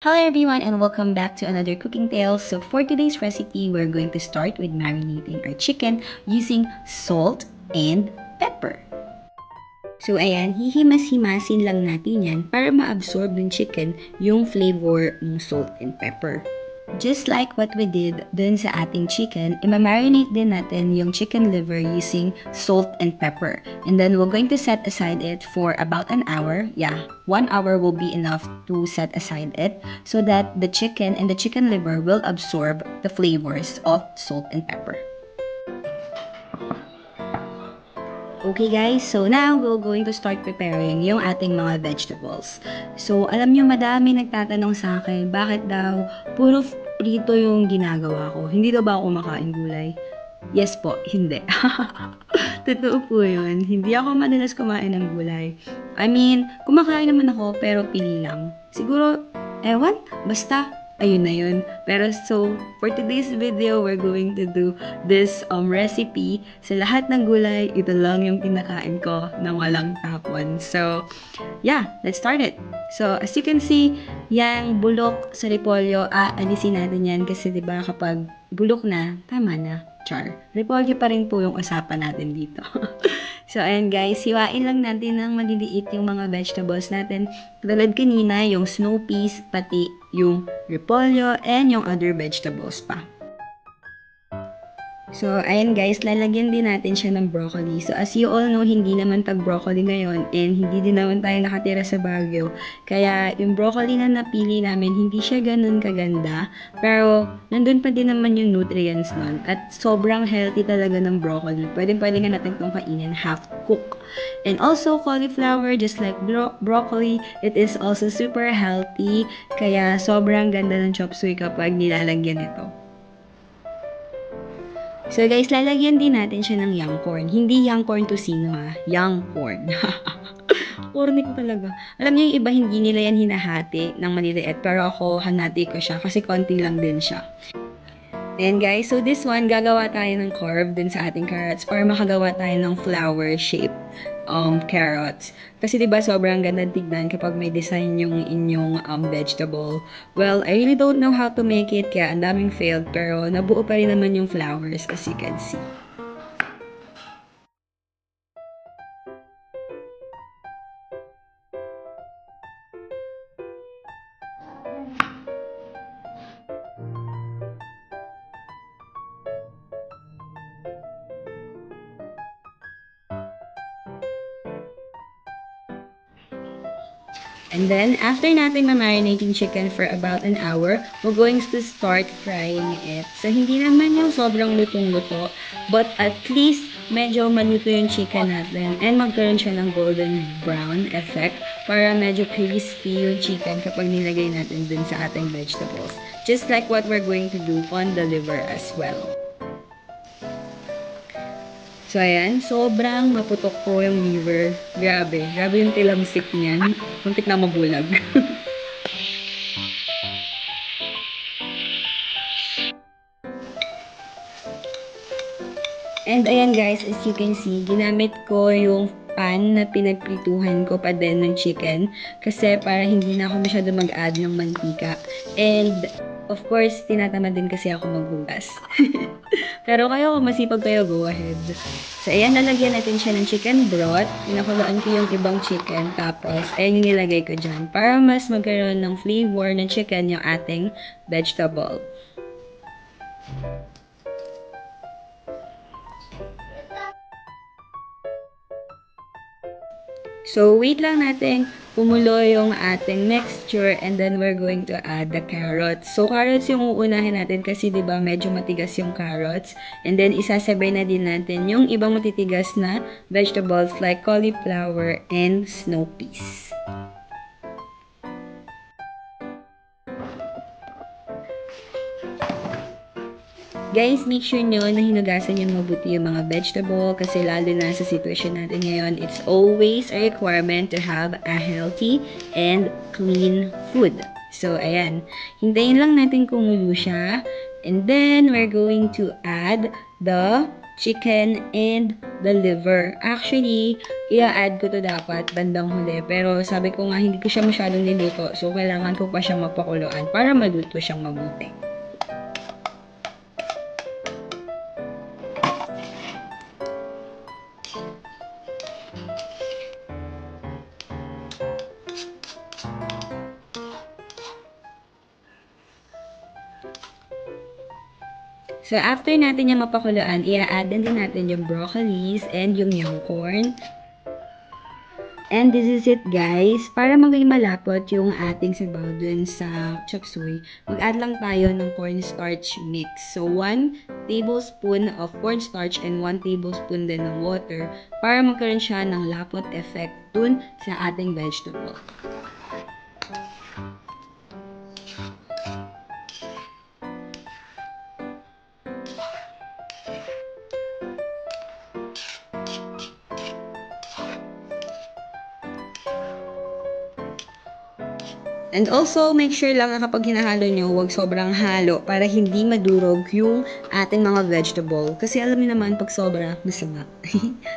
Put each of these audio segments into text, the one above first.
Hello everyone and welcome back to another cooking tale. So for today's recipe, we're going to start with marinating our chicken using salt and pepper. So ayan, hihimas-himasin lang natin yan para ma-absorb ng chicken yung flavor ng salt and pepper. Just like what we did dun sa ating chicken, i-marinate din natin yung chicken liver using salt and pepper. And then we're going to set aside it for about an hour. Yeah, 1 hour will be enough to set aside it so that the chicken and the chicken liver will absorb the flavors of salt and pepper. Okay guys, so now we're going to start preparing yung ating mga vegetables. So alam nyo, madami nagtatanong sa akin, bakit daw puro prito yung ginagawa ko? Hindi daw ba ako kumakain gulay? Yes po, hindi. Totoo po yun. Hindi ako madalas kumain ng gulay. I mean, kumakain naman ako pero pili lang. Siguro, ewan, basta ayun na yun. Pero so, for today's video, we're going to do this recipe. Sa lahat ng gulay, ito lang yung kinakain ko na walang tapon. So, yeah, let's start it. So, as you can see, yung bulok sa repolyo, alisin natin yan kasi diba kapag bulok na, tama na, char. Repolyo pa rin po yung usapan natin dito. So, ayan guys, hiwain lang natin ng maliliit yung mga vegetables natin. Tulad kanina, yung snow peas, pati yung repolyo, and yung other vegetables pa. So, ayan guys, lalagyan din natin siya ng broccoli. So, as you all know, hindi naman tag-broccoli ngayon and hindi din naman tayo nakatira sa Baguio. Kaya, yung broccoli na napili namin, hindi siya ganun kaganda. Pero, nandun pa din naman yung nutrients nun. At sobrang healthy talaga ng broccoli. Pwede nga natin itong kainin half cook. And also, cauliflower, just like broccoli, it is also super healthy. Kaya, sobrang ganda ng chop suey kapag nilalagyan ito. So guys, lalagyan din natin siya ng young corn. Hindi young corn tocino ha, young corn. Corny ko talaga. Alam niyo yung iba hindi nila yan hinahati ng maliliit, pero ako hanati ko siya kasi konti lang din siya. And guys, so this one, gagawa tayo ng carve din sa ating carrots para makagawa tayo ng flower shape carrots. Kasi diba sobrang ganda tignan kapag may design yung inyong vegetable. Well, I really don't know how to make it kaya ang daming failed pero nabuo pa rin naman yung flowers as you can see. And then, after natin ma-marinate yung chicken for about an hour, we're going to start frying it. So, hindi naman yung sobrang lutong-luto, but at least medyo maluto yung chicken natin and magkaroon siya ng golden brown effect para medyo crispy yung chicken kapag nilagay natin dun sa ating vegetables. Just like what we're going to do on the liver as well. So, ayan. Sobrang maputok po yung liver. Grabe. Grabe yung tilamsik niyan. Muntik na mabulag. And ayan guys, as you can see, ginamit ko yung pan na pinagprituhan ko pa din ng chicken kasi para hindi na ako masyado mag-add ng mantika. And of course, tinatamad din kasi ako maghugas. Pero kayo, kung masipag kayo, go ahead. So, ayan, nalagyan natin siya ng chicken broth. Pinakuloan ko yung ibang chicken. Tapos, ayan yung nilagay ko dyan. Para mas magkaroon ng flavor ng chicken yung ating vegetable. So, wait lang natin kumulo yung ating mixture and then we're going to add the carrots. So, carrots yung uunahin natin kasi diba medyo matigas yung carrots. And then, isasabay na din natin yung ibang matitigas na vegetables like cauliflower and snow peas. Guys, make sure nyo na hinugasan nyo mabuti yung mga vegetable kasi lalo na sa sitwasyon natin ngayon, it's always a requirement to have a healthy and clean food. So, ayan. Hintayin lang natin kumulo siya. And then, we're going to add the chicken, and the liver. Actually, i-add ko to dapat bandang huli. Pero sabi ko nga, hindi ko siya masyadong niluto. So, kailangan ko pa siyang mapakuluan para maluto siyang mabuti. So, after natin yung mapakuluan, i-add din natin yung broccolis and yung corn. And this is it, guys. Para maging malapot yung ating sabaw dun sa chop suey, mag-add lang tayo ng cornstarch mix. So, 1 tablespoon of cornstarch and 1 tablespoon din ng water para magkaroon siya ng lapot effect dun sa ating vegetable. And also, make sure lang na kapag hinahalo nyo, huwag sobrang halo para hindi madurog yung ating mga vegetable. Kasi alam niyo naman, pag sobra, masama.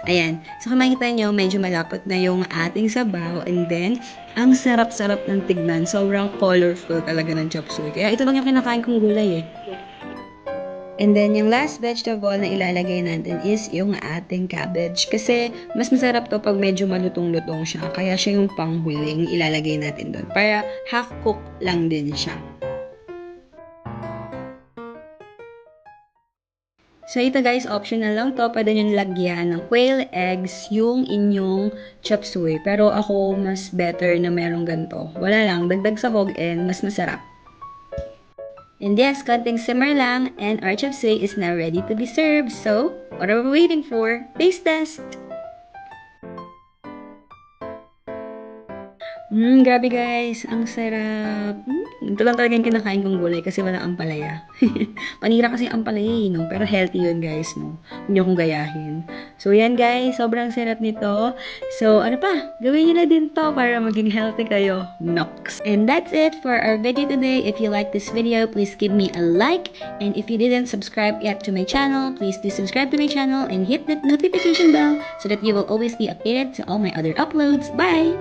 Ayan. So, kung makikita nyo, medyo malapot na yung ating sabaw. And then, ang sarap-sarap ng tignan. Sobrang colorful talaga ng chop suey. Kaya ito lang yung kinakain kong gulay eh. And then, yung last vegetable na ilalagay natin is yung ating cabbage. Kasi, mas masarap to pag medyo malutong-lutong siya. Kaya siya yung panghuling ilalagay natin doon. Para half-cook lang din siya. So, ito guys, optional lang to. Pwede nyo lagyan ng quail eggs yung inyong chop suey. Pero ako, mas better na merong ganito. Wala lang, dagdag sahog and mas masarap. And yes, konting simmer lang, and our chop suey is now ready to be served. So, what are we waiting for? Taste test! Grabe guys, ang sarap. Ito lang talaga yung kinakain kong gulay kasi wala ampalaya. Panira kasi ampalaya no? Pero healthy yun guys, no? Hindi akong gayahin. So yan guys, sobrang sarap nito. So ano pa, gawin nyo na din to para maging healthy kayo. Nox! And that's it for our video today. If you like this video, please give me a like. And if you didn't subscribe yet to my channel, please do subscribe to my channel and hit that notification bell so that you will always be updated to all my other uploads. Bye!